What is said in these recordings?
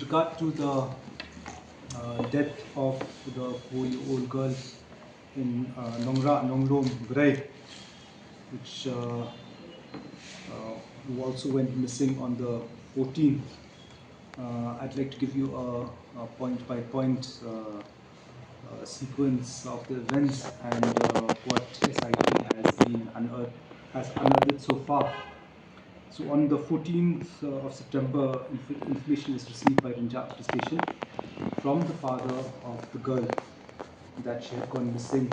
regard to the death of the 4-year-old girl in Nongrom, Bray, which who also went missing on the 14th. I'd like to give you a point-by-point sequence of the events and what SIT has unearthed so far. So on the 14th of September, information was received by Punjab Police Station from the father of the girl that she had gone missing,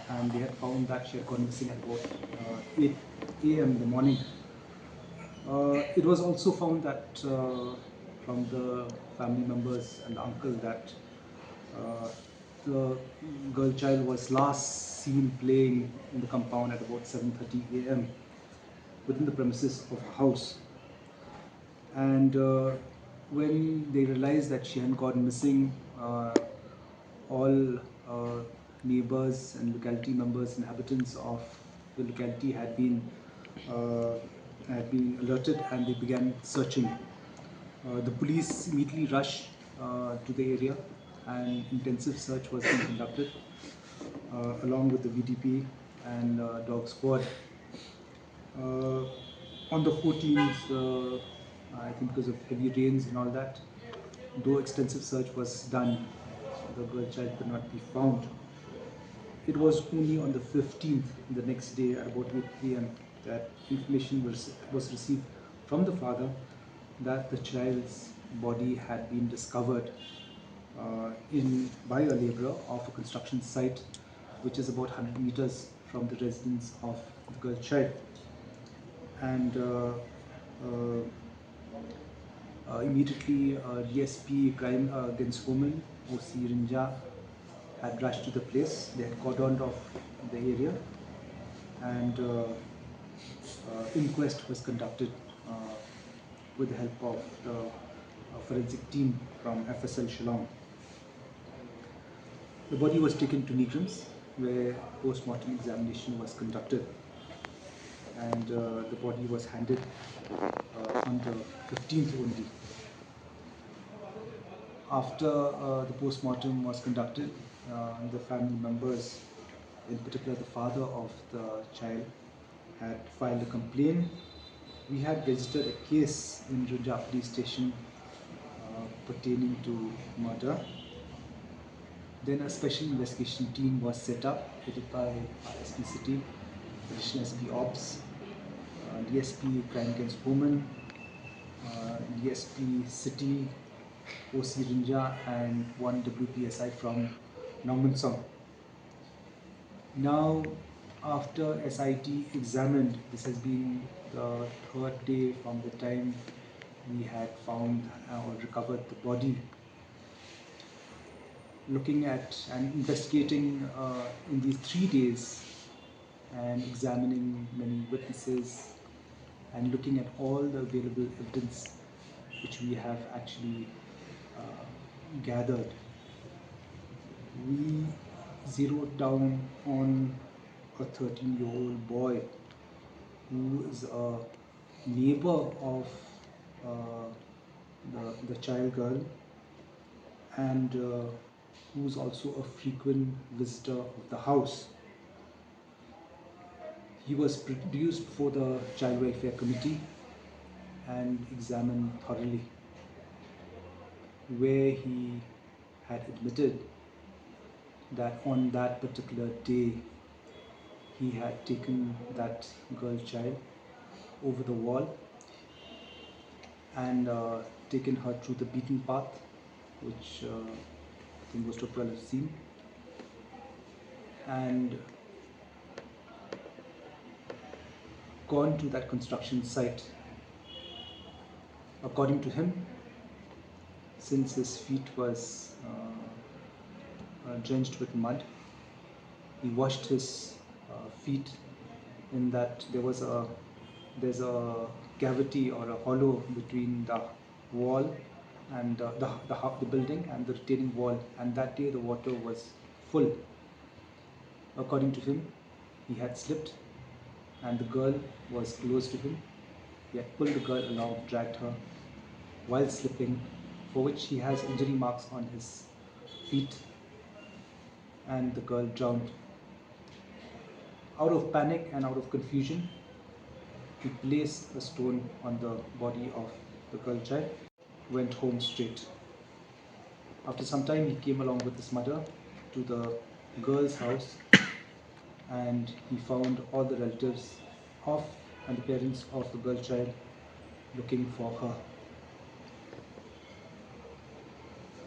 and they had found that she had gone missing at about 8 a.m. in the morning. It was also found that from the family members and the uncle that the girl child was last seen playing in the compound at about 7:30 a.m. within the premises of a house. And when they realized that she had gone missing, all neighbors and locality members, inhabitants of the locality uh, had been alerted, and they began searching. The police immediately rushed to the area, and intensive search was being conducted along with the VDP and dog squad. Uh, on the 14th, I think because of heavy rains and all that, though extensive search was done, the girl child could not be found. It was only on the 15th, the next day at about 8 p.m., that information was received from the father that the child's body had been discovered by a labourer of a construction site, which is about 100 meters from the residence of the girl child. And uh, immediately, DSP Crime Against Women, OC Rinja, had rushed to the place. They had cordoned off the area, and inquest was conducted with the help of the forensic team from FSL Shillong. The body was taken to Negrams, where post-mortem examination was conducted, and the body was handed on the 15th only. After the post-mortem was conducted, the family members, in particular the father of the child, had filed a complaint. We had registered a case in Punjab Police Station pertaining to murder. Then a special investigation team was set up, headed by SP City, Additional SP Ops, DSP Crime Against Women, DSP City, OC Rinja, and one WPSI from Nongmansong. Now, after SIT examined, this has been the third day from the time we had found or recovered the body. Looking at and investigating in these 3 days and examining many witnesses and looking at all the available evidence which we have actually gathered, we zeroed down on a 13-year-old boy who is a neighbor of the child girl, and who's also a frequent visitor of the house. He was produced before the Child Welfare Committee and examined thoroughly, where he had admitted that on that particular day he had taken that girl child over the wall and taken her through the beaten path, which I think most of you have seen, and gone to that construction site. According to him, since his feet was drenched with mud, he washed his feet in that there's a cavity or a hollow between the wall and the building and the retaining wall, and that day the water was full. According to him, he had slipped and the girl was close to him. He had pulled the girl along, dragged her while slipping, for which he has injury marks on his feet, and the girl drowned. Out of panic and out of confusion, he placed a stone on the body of the girl child, went home straight. After some time, he came along with his mother to the girl's house, and he found all the relatives of and the parents of the girl child looking for her.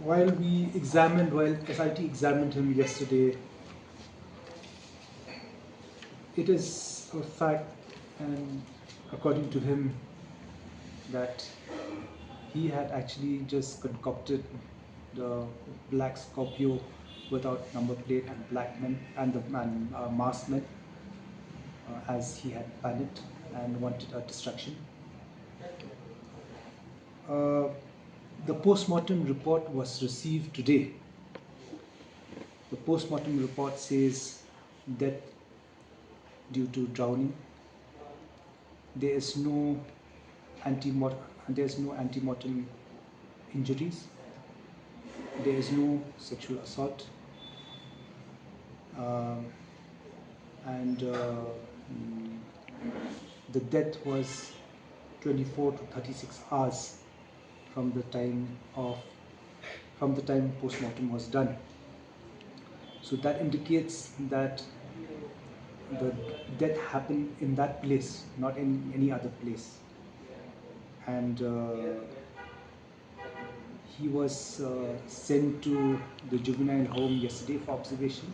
While SIT examined him yesterday, it is a fact, and according to him, that he had actually just concocted the black Scorpio without number plate and black men and the masked men, as he had panicked and wanted a distraction. The post-mortem report was received today. The post-mortem report says death due to drowning. There is no antemortem injuries. There is no sexual assault, and the death was 24 to 36 hours from the time post-mortem was done. So that indicates that the death happened in that place, not in any other place. And he was sent to the juvenile home yesterday for observation.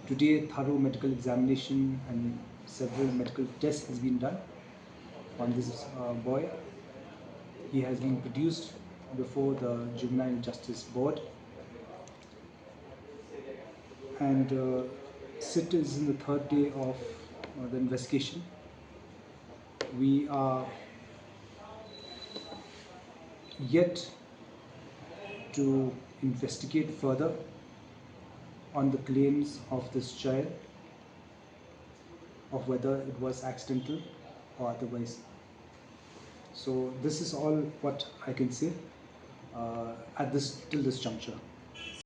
Today, thorough medical examination and several medical tests has been done on this boy. He has been produced before the Juvenile Justice Board, and SIT is in the third day of the investigation. We are yet to investigate further on the claims of this child, of whether it was accidental or otherwise. So this is all what I can say till this juncture.